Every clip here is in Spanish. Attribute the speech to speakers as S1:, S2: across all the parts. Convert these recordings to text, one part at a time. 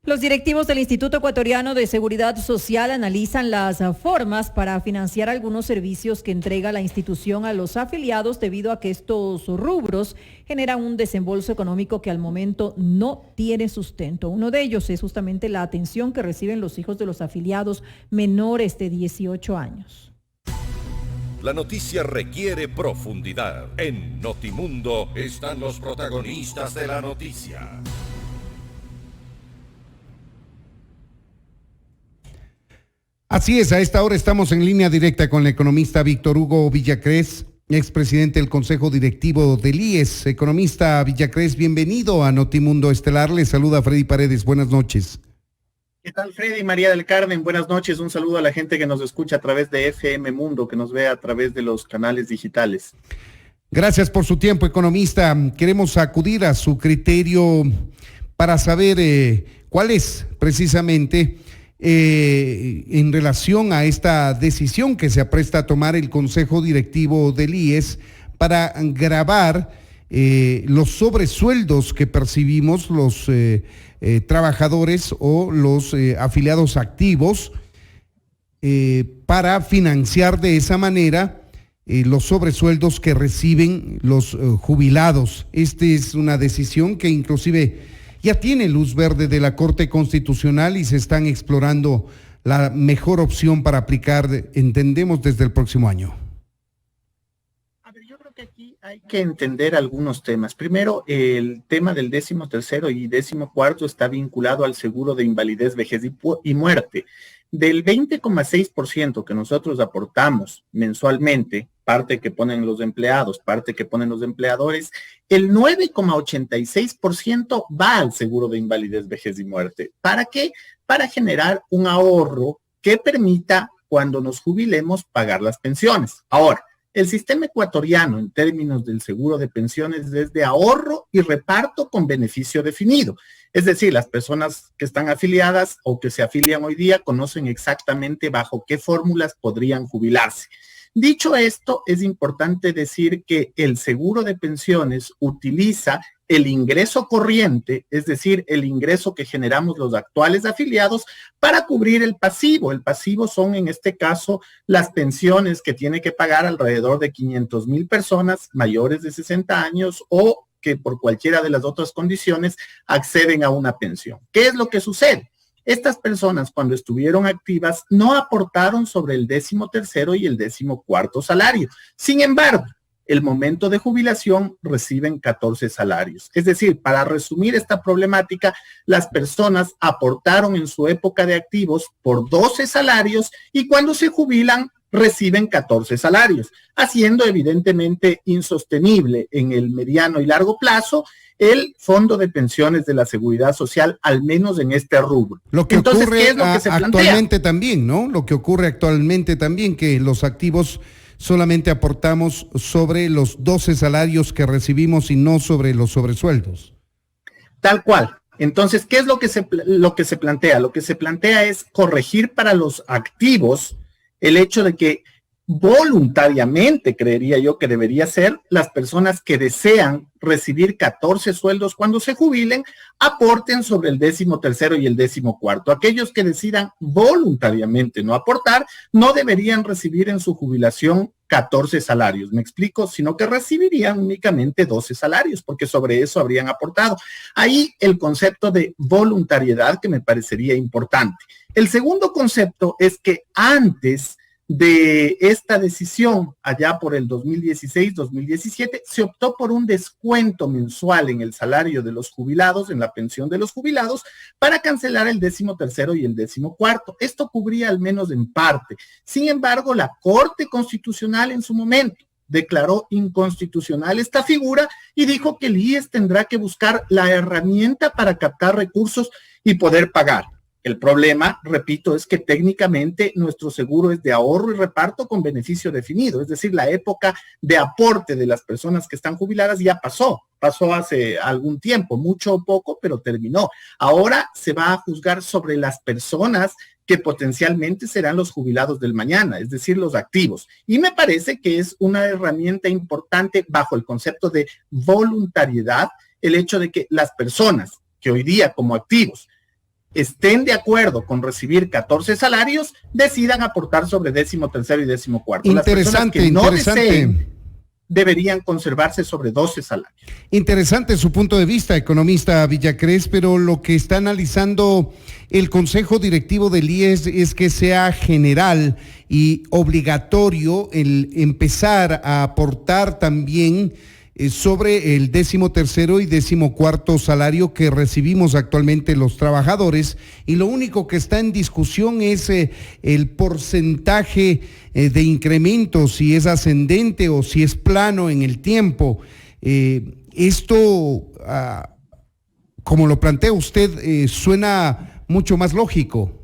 S1: Los directivos del Instituto Ecuatoriano de Seguridad Social analizan las formas para financiar algunos servicios que entrega la institución a los afiliados debido a que estos rubros generan un desembolso económico que al momento no tiene sustento. Uno de ellos es justamente la atención que reciben los hijos de los afiliados menores de 18 años.
S2: La noticia requiere profundidad. En Notimundo están los protagonistas de la noticia.
S3: Así es, a esta hora estamos en línea directa con el economista Víctor Hugo Villacrés, expresidente del Consejo Directivo del IES. Economista Villacrés, bienvenido a Notimundo Estelar. Le saluda Freddy Paredes. Buenas noches.
S4: ¿Qué tal, Freddy? María del Carmen, buenas noches. Un saludo a la gente que nos escucha a través de FM Mundo, que nos ve a través de los canales digitales.
S3: Gracias por su tiempo, economista. Queremos acudir a su criterio para saber cuál es precisamente en relación a esta decisión que se apresta a tomar el Consejo Directivo del IES para gravar los sobresueldos que percibimos los trabajadores o los afiliados activos para financiar de esa manera los sobresueldos que reciben los jubilados. Esta es una decisión que inclusive ya tiene luz verde de la Corte Constitucional y se están explorando la mejor opción para aplicar, entendemos, desde el próximo año.
S4: A ver, yo creo que aquí hay que entender algunos temas. Primero, el tema del 13º y 14º está vinculado al seguro de invalidez, vejez y muerte. Del 20,6% que nosotros aportamos mensualmente, parte que ponen los empleados, parte que ponen los empleadores, el 9,86% va al seguro de invalidez, vejez y muerte. ¿Para qué? Para generar un ahorro que permita, cuando nos jubilemos, pagar las pensiones. Ahora, el sistema ecuatoriano en términos del seguro de pensiones es de ahorro y reparto con beneficio definido. Es decir, las personas que están afiliadas o que se afilian hoy día conocen exactamente bajo qué fórmulas podrían jubilarse. Dicho esto, es importante decir que el seguro de pensiones utiliza el ingreso corriente, es decir, el ingreso que generamos los actuales afiliados para cubrir el pasivo. El pasivo son, en este caso, las pensiones que tiene que pagar alrededor de 500,000 personas mayores de 60 años o que por cualquiera de las otras condiciones acceden a una pensión. ¿Qué es lo que sucede? Estas personas, cuando estuvieron activas, no aportaron sobre el 13º y el 14º salario. Sin embargo, el momento de jubilación reciben 14 salarios. Es decir, para resumir esta problemática, las personas aportaron en su época de activos por 12 salarios y cuando se jubilan reciben 14 salarios, haciendo evidentemente insostenible en el mediano y largo plazo el fondo de pensiones de la Seguridad Social, al menos en este rubro.
S3: Lo que entonces, ocurre, ¿qué es lo que se actualmente también, ¿no? Lo que ocurre actualmente también, que los activos solamente aportamos sobre los 12 salarios que recibimos y no sobre los sobresueldos.
S4: Tal cual. Entonces, ¿qué es lo que se plantea? Lo que se plantea es corregir para los activos el hecho de que voluntariamente, creería yo que debería ser, las personas que desean recibir 14 sueldos cuando se jubilen, aporten sobre el 13º y el 14º. Aquellos que decidan voluntariamente no aportar, no deberían recibir en su jubilación 14 salarios, ¿me explico? Sino que recibirían únicamente 12 salarios, porque sobre eso habrían aportado. Ahí el concepto de voluntariedad que me parecería importante. El segundo concepto es que antes de esta decisión, allá por el 2016-2017, se optó por un descuento mensual en el salario de los jubilados, en la pensión de los jubilados, para cancelar el 13º y el 14º. Esto cubría al menos en parte. Sin embargo, la Corte Constitucional en su momento declaró inconstitucional esta figura y dijo que el IES tendrá que buscar la herramienta para captar recursos y poder pagar. El problema, repito, es que técnicamente nuestro seguro es de ahorro y reparto con beneficio definido, es decir, la época de aporte de las personas que están jubiladas ya pasó hace algún tiempo, mucho o poco, pero terminó. Ahora se va a juzgar sobre las personas que potencialmente serán los jubilados del mañana, es decir, los activos. Y me parece que es una herramienta importante bajo el concepto de voluntariedad, el hecho de que las personas que hoy día como activos estén de acuerdo con recibir 14 salarios, decidan aportar sobre 13º y 14º.
S3: Interesante,
S4: Las personas que no
S3: interesante.
S4: deseen, deberían conservarse sobre 12 salarios.
S3: Interesante su punto de vista, economista Villacrés, pero lo que está analizando el Consejo Directivo del IES es que sea general y obligatorio el empezar a aportar también sobre el 13º y 14º salario que recibimos actualmente los trabajadores, y lo único que está en discusión es el porcentaje de incremento, si es ascendente o si es plano en el tiempo. Esto, como lo plantea usted, suena mucho más lógico.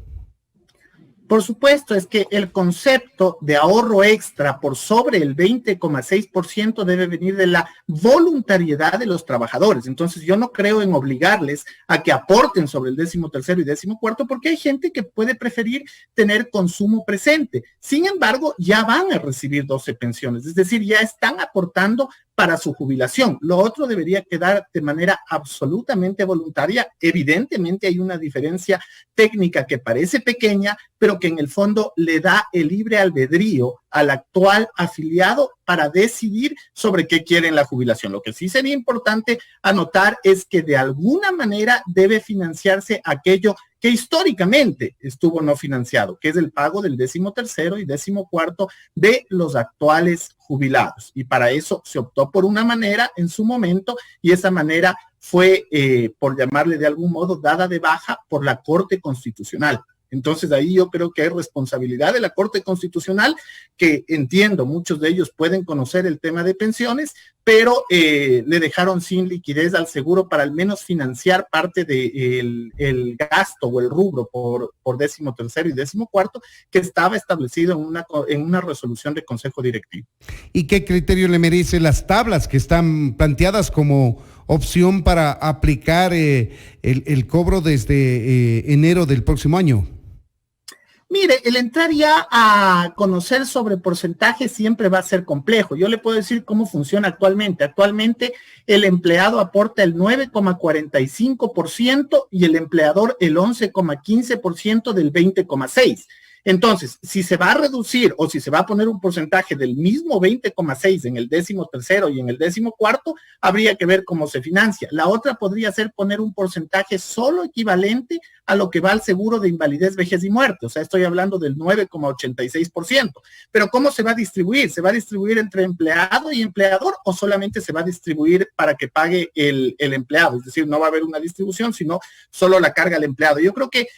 S4: Por supuesto, es que el concepto de ahorro extra por sobre el 20,6% debe venir de la voluntariedad de los trabajadores. Entonces, yo no creo en obligarles a que aporten sobre el 13º y 14º, porque hay gente que puede preferir tener consumo presente. Sin embargo, ya van a recibir 12 pensiones, es decir, ya están aportando para su jubilación. Lo otro debería quedar de manera absolutamente voluntaria. Evidentemente hay una diferencia técnica que parece pequeña, pero que en el fondo le da el libre albedrío al actual afiliado para decidir sobre qué quiere en la jubilación. Lo que sí sería importante anotar es que de alguna manera debe financiarse aquello que históricamente estuvo no financiado, que es el pago del 13º y 14º de los actuales jubilados. Y para eso se optó por una manera en su momento, y esa manera fue, por llamarle de algún modo, dada de baja por la Corte Constitucional. Entonces ahí yo creo que hay responsabilidad de la Corte Constitucional, que entiendo, muchos de ellos pueden conocer el tema de pensiones, pero le dejaron sin liquidez al seguro para al menos financiar parte del el gasto o el rubro por 13º y 14º que estaba establecido en una resolución de Consejo Directivo.
S3: ¿Y qué criterio le merece las tablas que están planteadas como opción para aplicar el cobro desde enero del próximo año?
S4: Mire, el entrar ya a conocer sobre porcentajes siempre va a ser complejo. Yo le puedo decir cómo funciona actualmente. Actualmente el empleado aporta el 9,45% y el empleador el 11,15% del 20,6%. Entonces, si se va a reducir o si se va a poner un porcentaje del mismo 20,6 en el 13º y en el 14º, habría que ver cómo se financia. La otra podría ser poner un porcentaje solo equivalente a lo que va al seguro de invalidez, vejez y muerte. O sea, estoy hablando del 9,86%. Pero ¿cómo se va a distribuir? ¿Se va a distribuir entre empleado y empleador o solamente se va a distribuir para que pague el empleado? Es decir, no va a haber una distribución, sino solo la carga al empleado. Yo creo que,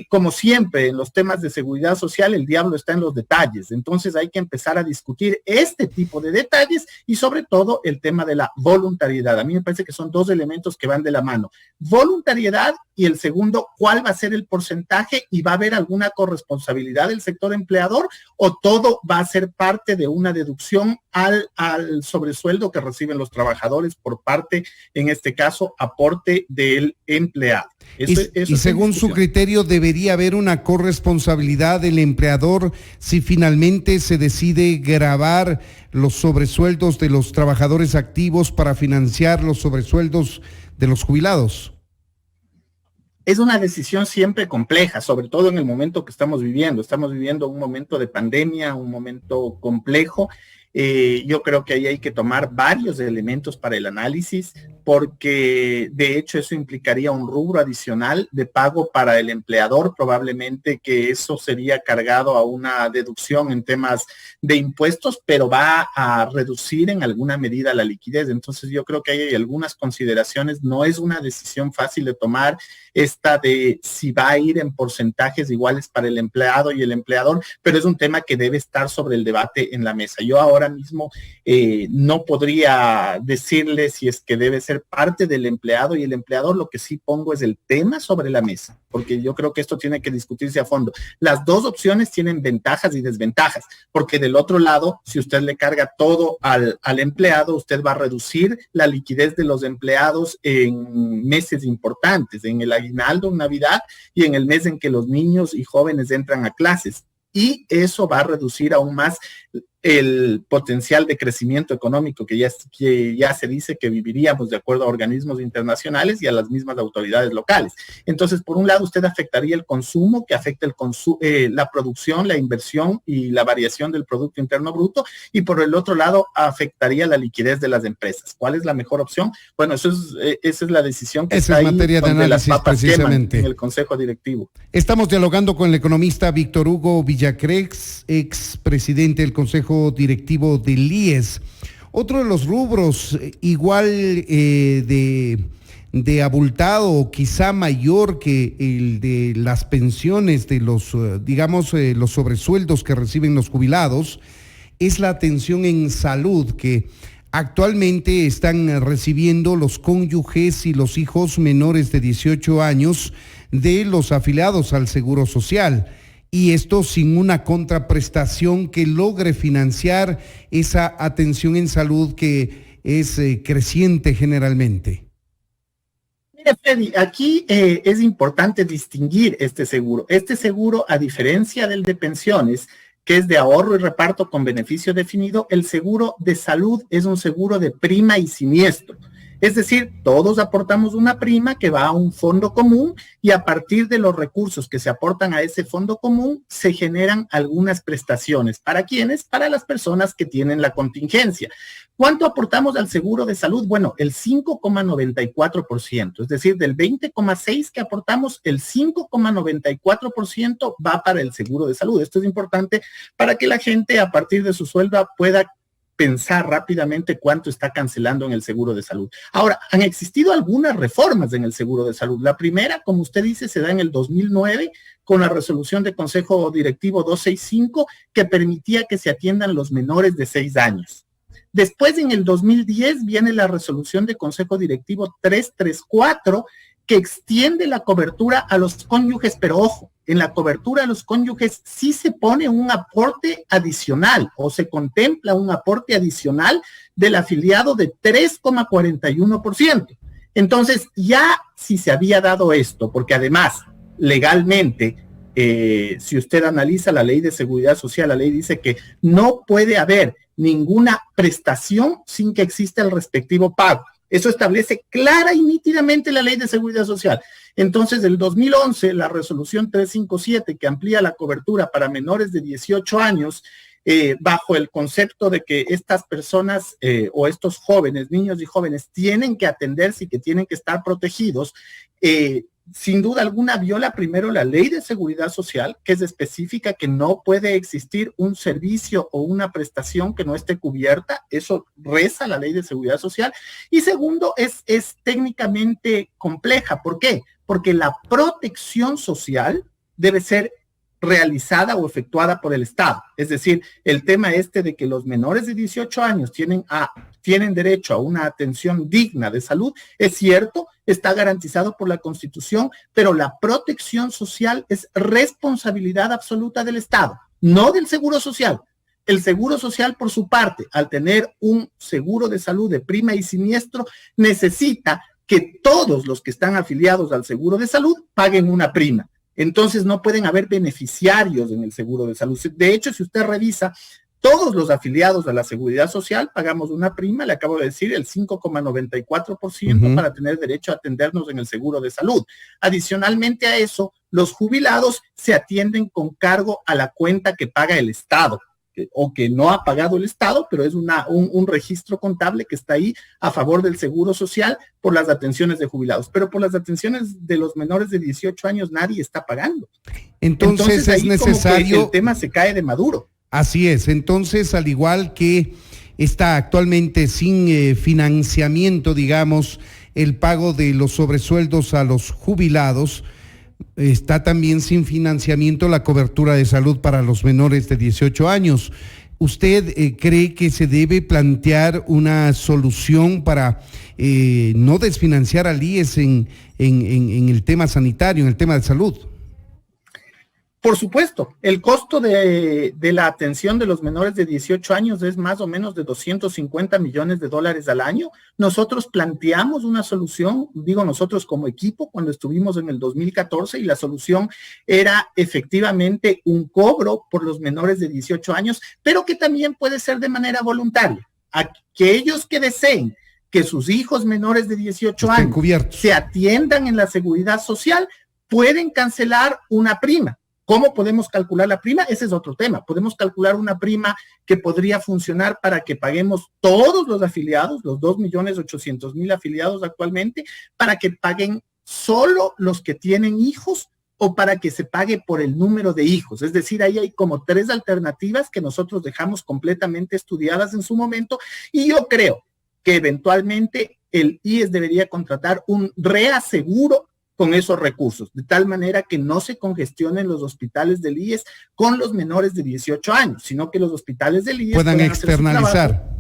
S4: como siempre, en los temas de seguridad social, el diablo está en los detalles. Entonces hay que empezar a discutir este tipo de detalles y sobre todo el tema de la voluntariedad. A mí me parece que son dos elementos que van de la mano. Voluntariedad y el segundo, ¿cuál va a ser el porcentaje y va a haber alguna corresponsabilidad del sector empleador o todo va a ser parte de una deducción al sobresueldo que reciben los trabajadores por parte, en este caso, aporte del empleado?
S3: Y según su criterio, ¿debería haber una corresponsabilidad del empleador si finalmente se decide gravar los sobresueldos de los trabajadores activos para financiar los sobresueldos de los jubilados?
S4: Es una decisión siempre compleja, sobre todo en el momento que estamos viviendo. Estamos viviendo un momento de pandemia, un momento complejo. Yo creo que ahí hay que tomar varios elementos para el análisis, porque de hecho eso implicaría un rubro adicional de pago para el empleador, probablemente que eso sería cargado a una deducción en temas de impuestos, pero va a reducir en alguna medida la liquidez. Entonces yo creo que ahí hay algunas consideraciones. No es una decisión fácil de tomar esta de si va a ir en porcentajes iguales para el empleado y el empleador, pero es un tema que debe estar sobre el debate en la mesa. Yo ahora mismo no podría decirle si es que debe ser parte del empleado y el empleador. Lo que sí pongo es el tema sobre la mesa, porque yo creo que esto tiene que discutirse a fondo. Las dos opciones tienen ventajas y desventajas, porque del otro lado, si usted le carga todo al empleado, usted va a reducir la liquidez de los empleados en meses importantes, en el aguinaldo, en Navidad y en el mes en que los niños y jóvenes entran a clases. Y eso va a reducir aún más el potencial de crecimiento económico que ya se dice que viviríamos de acuerdo a organismos internacionales y a las mismas autoridades locales. Entonces, por un lado, usted afectaría el consumo, que afecta la producción, la inversión y la variación del Producto Interno Bruto, y por el otro lado, afectaría la liquidez de las empresas. ¿Cuál es la mejor opción? Bueno, esa es la decisión que
S3: esa
S4: está
S3: es
S4: ahí
S3: materia de análisis,
S4: las papas
S3: precisamente
S4: en el Consejo Directivo.
S3: Estamos dialogando con el economista Víctor Hugo Villacrex, expresidente del Consejo Directivo del IES. Otro de los rubros igual de abultado, quizá mayor que el de las pensiones de los, los sobresueldos que reciben los jubilados, es la atención en salud que actualmente están recibiendo los cónyuges y los hijos menores de 18 años de los afiliados al Seguro Social. Y esto sin una contraprestación que logre financiar esa atención en salud que es creciente generalmente.
S4: Mire, Freddy, aquí es importante distinguir este seguro. Este seguro, a diferencia del de pensiones, que es de ahorro y reparto con beneficio definido, el seguro de salud es un seguro de prima y siniestro. Es decir, todos aportamos una prima que va a un fondo común y a partir de los recursos que se aportan a ese fondo común se generan algunas prestaciones. ¿Para quiénes? Para las personas que tienen la contingencia. ¿Cuánto aportamos al seguro de salud? Bueno, el 5,94%, es decir, del 20,6% que aportamos, el 5,94% va para el seguro de salud. Esto es importante para que la gente a partir de su sueldo pueda pensar rápidamente cuánto está cancelando en el seguro de salud. Ahora, han existido algunas reformas en el seguro de salud. La primera, como usted dice, se da en el 2009 con la resolución de Consejo Directivo 265 que permitía que se atiendan los menores de 6 años. Después, en el 2010, viene la resolución de Consejo Directivo 334 que extiende la cobertura a los cónyuges, pero ojo, en la cobertura a los cónyuges sí se pone un aporte adicional o se contempla un aporte adicional del afiliado de 3,41%. Entonces, ya si se había dado esto, porque además, legalmente, si usted analiza la ley de seguridad social, la ley dice que no puede haber ninguna prestación sin que exista el respectivo pago. Eso establece clara y nítidamente la ley de seguridad social. Entonces, del 2011, la resolución 357, que amplía la cobertura para menores de 18 años, bajo el concepto de que estas personas o estos jóvenes, niños y jóvenes, tienen que atenderse y que tienen que estar protegidos, sin duda alguna viola primero la ley de seguridad social, que es específica que no puede existir un servicio o una prestación que no esté cubierta. Eso reza la ley de seguridad social. Y segundo, es técnicamente compleja. ¿Por qué? Porque la protección social debe ser realizada o efectuada por el Estado. Es decir, el tema de que los menores de 18 años tienen derecho a una atención digna de salud, es cierto, está garantizado por la Constitución, pero la protección social es responsabilidad absoluta del Estado, no del Seguro Social. El Seguro Social, por su parte, al tener un seguro de salud de prima y siniestro, necesita que todos los que están afiliados al seguro de salud paguen una prima. Entonces no pueden haber beneficiarios en el seguro de salud. De hecho, si usted revisa, todos los afiliados a la seguridad social pagamos una prima, le acabo de decir, el 5,94% para tener derecho a atendernos en el seguro de salud. Adicionalmente a eso, los jubilados se atienden con cargo a la cuenta que paga el Estado, o que no ha pagado el Estado, pero es un registro contable que está ahí a favor del seguro social por las atenciones de jubilados. Pero por las atenciones de los menores de 18 años nadie está pagando.
S3: Entonces es necesario...
S4: Como que el tema se cae de maduro.
S3: Así es. Entonces, al igual que está actualmente sin financiamiento, digamos, el pago de los sobresueldos a los jubilados, está también sin financiamiento la cobertura de salud para los menores de 18 años. ¿Usted cree que se debe plantear una solución para no desfinanciar al IES en el tema sanitario, en el tema de salud?
S4: Por supuesto, el costo de la atención de los menores de 18 años es más o menos de $250 millones al año. Nosotros planteamos una solución, digo nosotros como equipo, cuando estuvimos en el 2014, y la solución era efectivamente un cobro por los menores de 18 años, pero que también puede ser de manera voluntaria. Aquellos que deseen que sus hijos menores de 18 años se atiendan en la seguridad social, pueden cancelar una prima. ¿Cómo podemos calcular la prima? Ese es otro tema. Podemos calcular una prima que podría funcionar para que paguemos todos los afiliados, los 2.800.000 afiliados actualmente, para que paguen solo los que tienen hijos o para que se pague por el número de hijos. Es decir, ahí hay como 3 alternativas que nosotros dejamos completamente estudiadas en su momento, y yo creo que eventualmente el IES debería contratar un reaseguro con esos recursos, de tal manera que no se congestionen los hospitales del IES con los menores de 18 años, sino que los hospitales del IES
S3: puedan externalizar.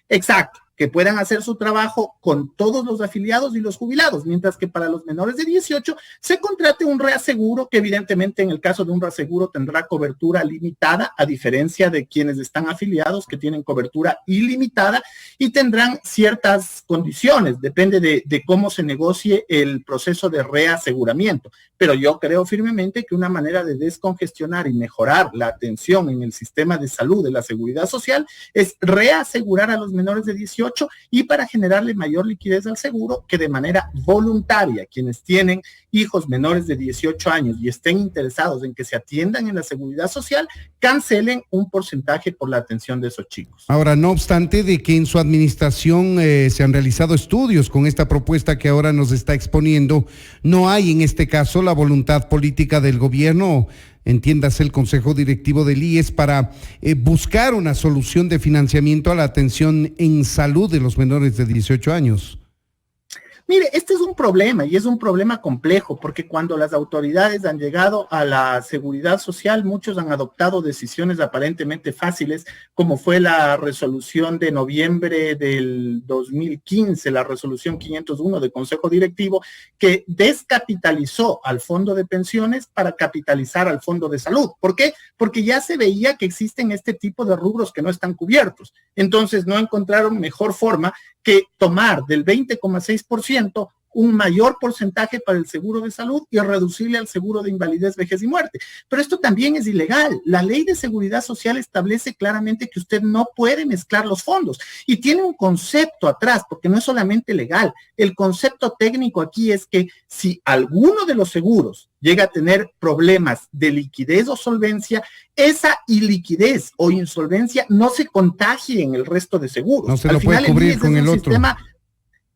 S4: Exacto, que puedan hacer su trabajo con todos los afiliados y los jubilados, mientras que para los menores de 18 se contrate un reaseguro, que evidentemente en el caso de un reaseguro tendrá cobertura limitada, a diferencia de quienes están afiliados que tienen cobertura ilimitada, y tendrán ciertas condiciones, depende de cómo se negocie el proceso de reaseguramiento. Pero yo creo firmemente que una manera de descongestionar y mejorar la atención en el sistema de salud de la seguridad social es reasegurar a los menores de 18, y para generarle mayor liquidez al seguro, que de manera voluntaria quienes tienen hijos menores de 18 años y estén interesados en que se atiendan en la seguridad social, cancelen un porcentaje por la atención de esos chicos.
S3: Ahora, no obstante de que en su administración se han realizado estudios con esta propuesta que ahora nos está exponiendo, no hay en este caso la voluntad política del gobierno, entiéndase el Consejo Directivo del IES, para buscar una solución de financiamiento a la atención en salud de los menores de 18 años.
S4: Mire, este es un problema, y es un problema complejo, porque cuando las autoridades han llegado a la seguridad social, muchos han adoptado decisiones aparentemente fáciles, como fue la resolución de noviembre del 2015, la resolución 501 del Consejo Directivo, que descapitalizó al fondo de pensiones para capitalizar al fondo de salud. ¿Por qué? Porque ya se veía que existen este tipo de rubros que no están cubiertos. Entonces no encontraron mejor forma que tomar del 20,6% un mayor porcentaje para el seguro de salud y reducirle al seguro de invalidez, vejez y muerte. Pero esto también es ilegal. La ley de seguridad social establece claramente que usted no puede mezclar los fondos, y tiene un concepto atrás, porque no es solamente legal. El concepto técnico aquí es que si alguno de los seguros llega a tener problemas de liquidez o solvencia, esa iliquidez o insolvencia no se contagie en el resto de seguros.
S3: No se lo puede cubrir con el otro.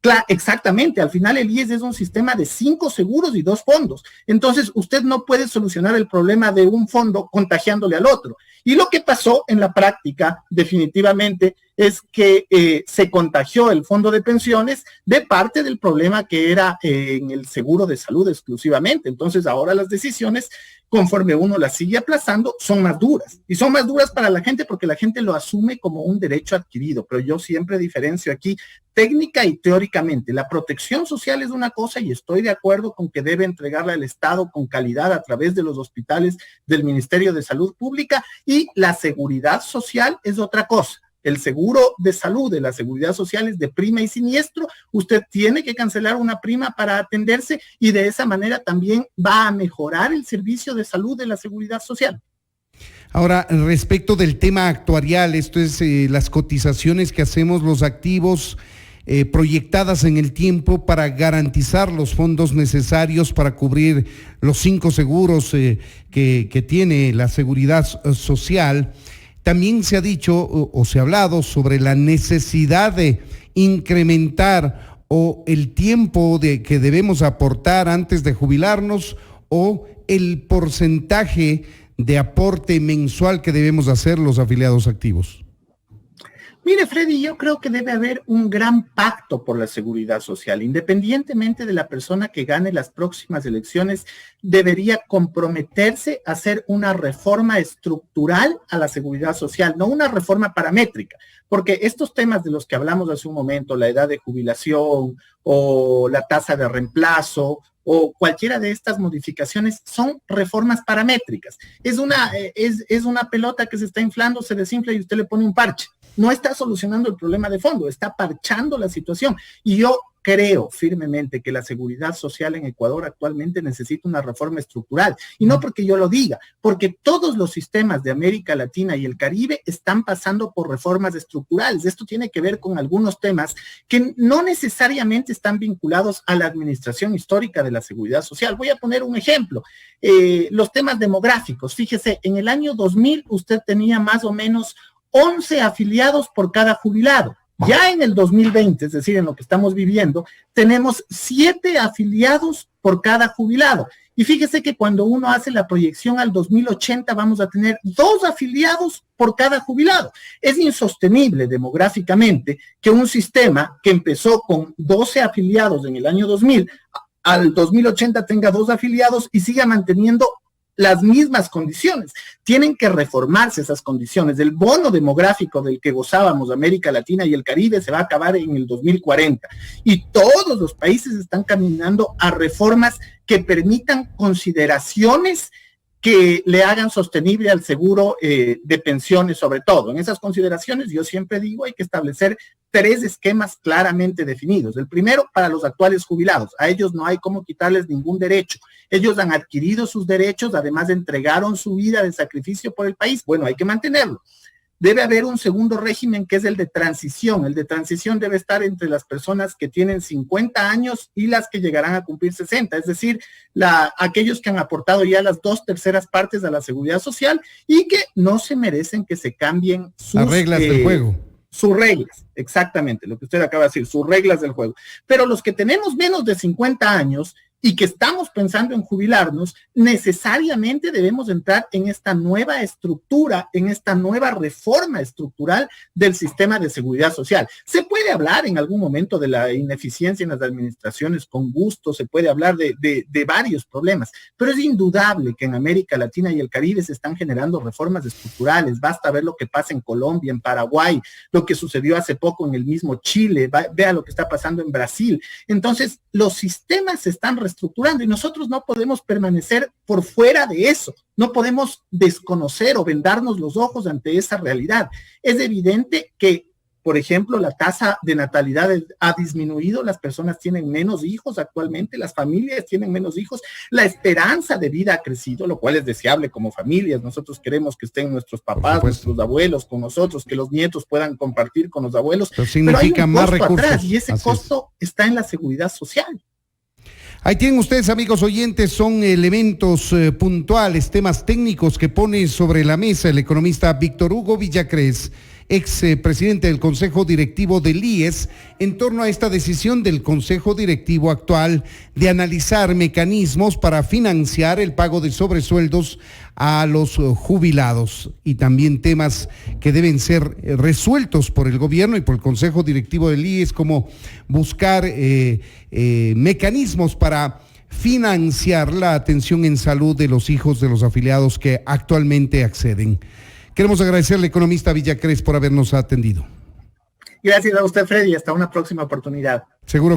S4: Claro, exactamente. Al final el IES es un sistema de 5 seguros y 2 fondos. Entonces usted no puede solucionar el problema de un fondo contagiándole al otro. Y lo que pasó en la práctica definitivamente es que se contagió el fondo de pensiones de parte del problema que era en el seguro de salud exclusivamente. Entonces ahora las decisiones, conforme uno las sigue aplazando, son más duras. Y son más duras para la gente porque la gente lo asume como un derecho adquirido. Pero yo siempre diferencio aquí técnica y teóricamente. La protección social es una cosa, y estoy de acuerdo con que debe entregarla el Estado con calidad a través de los hospitales del Ministerio de Salud Pública, y la seguridad social es otra cosa. El seguro de salud de la seguridad social es de prima y siniestro. Usted tiene que cancelar una prima para atenderse, y de esa manera también va a mejorar el servicio de salud de la seguridad social.
S3: Ahora, respecto del tema actuarial, esto es las cotizaciones que hacemos los activos proyectadas en el tiempo para garantizar los fondos necesarios para cubrir los 5 seguros que tiene la seguridad social. También se ha dicho o se ha hablado sobre la necesidad de incrementar o el tiempo que debemos aportar antes de jubilarnos, o el porcentaje de aporte mensual que debemos hacer los afiliados activos.
S4: Mire, Freddy, yo creo que debe haber un gran pacto por la seguridad social. Independientemente de la persona que gane las próximas elecciones, debería comprometerse a hacer una reforma estructural a la seguridad social, no una reforma paramétrica, porque estos temas de los que hablamos hace un momento, la edad de jubilación o la tasa de reemplazo o cualquiera de estas modificaciones son reformas paramétricas. Es una pelota que se está inflando, se desinfla y usted le pone un parche. No está solucionando el problema de fondo, está parchando la situación. Y yo creo firmemente que la seguridad social en Ecuador actualmente necesita una reforma estructural. Y no porque yo lo diga, porque todos los sistemas de América Latina y el Caribe están pasando por reformas estructurales. Esto tiene que ver con algunos temas que no necesariamente están vinculados a la administración histórica de la seguridad social. Voy a poner un ejemplo. Los temas demográficos. Fíjese, en el año 2000 usted tenía más o menos 11 afiliados por cada jubilado. Ya en el 2020, es decir, en lo que estamos viviendo, tenemos 7 afiliados por cada jubilado. Y fíjese que cuando uno hace la proyección al 2080 vamos a tener 2 afiliados por cada jubilado. Es insostenible demográficamente que un sistema que empezó con 12 afiliados en el año 2000, al 2080 tenga 2 afiliados y siga manteniendo las mismas condiciones. Tienen que reformarse esas condiciones. El bono demográfico del que gozábamos América Latina y el Caribe se va a acabar en el 2040. Y todos los países están caminando a reformas que permitan consideraciones que le hagan sostenible al seguro de pensiones sobre todo. En esas consideraciones yo siempre digo hay que establecer 3 esquemas claramente definidos. El primero, para los actuales jubilados. A ellos no hay cómo quitarles ningún derecho. Ellos han adquirido sus derechos, además entregaron su vida de sacrificio por el país. Bueno, hay que mantenerlo. Debe haber un segundo régimen que es el de transición. El de transición debe estar entre las personas que tienen 50 años y las que llegarán a cumplir 60, es decir, aquellos que han aportado ya las 2/3 partes a la seguridad social y que no se merecen que se cambien
S3: las reglas del juego.
S4: Sus reglas, exactamente, lo que usted acaba de decir, sus reglas del juego. Pero los que tenemos menos de 50 años y que estamos pensando en jubilarnos, necesariamente debemos entrar en esta nueva estructura, en esta nueva reforma estructural del sistema de seguridad social. Se puede hablar en algún momento de la ineficiencia en las administraciones con gusto, se puede hablar de varios problemas, pero es indudable que en América Latina y el Caribe se están generando reformas estructurales. Basta ver lo que pasa en Colombia, en Paraguay, lo que sucedió hace poco en el mismo Chile, vea lo que está pasando en Brasil. Entonces, los sistemas se están reestructurando y nosotros no podemos permanecer por fuera de eso, no podemos desconocer o vendarnos los ojos ante esa realidad. Es evidente que, por ejemplo, la tasa de natalidad ha disminuido, las personas tienen menos hijos actualmente, las familias tienen menos hijos, la esperanza de vida ha crecido, lo cual es deseable como familias. Nosotros queremos que estén nuestros papás, nuestros abuelos con nosotros, que los nietos puedan compartir con los abuelos, pero hay un costo atrás y ese costo está en la seguridad social.
S3: Ahí tienen ustedes, amigos oyentes, son elementos puntuales, temas técnicos que pone sobre la mesa el economista Víctor Hugo Villacrés, ex presidente del Consejo Directivo del IES, en torno a esta decisión del Consejo Directivo actual de analizar mecanismos para financiar el pago de sobresueldos a los jubilados y también temas que deben ser resueltos por el gobierno y por el Consejo Directivo del IES, como buscar mecanismos para financiar la atención en salud de los hijos de los afiliados que actualmente acceden. Queremos agradecerle al economista Villacrés por habernos atendido.
S4: Gracias a usted, Freddy. Hasta una próxima oportunidad.
S3: Seguro que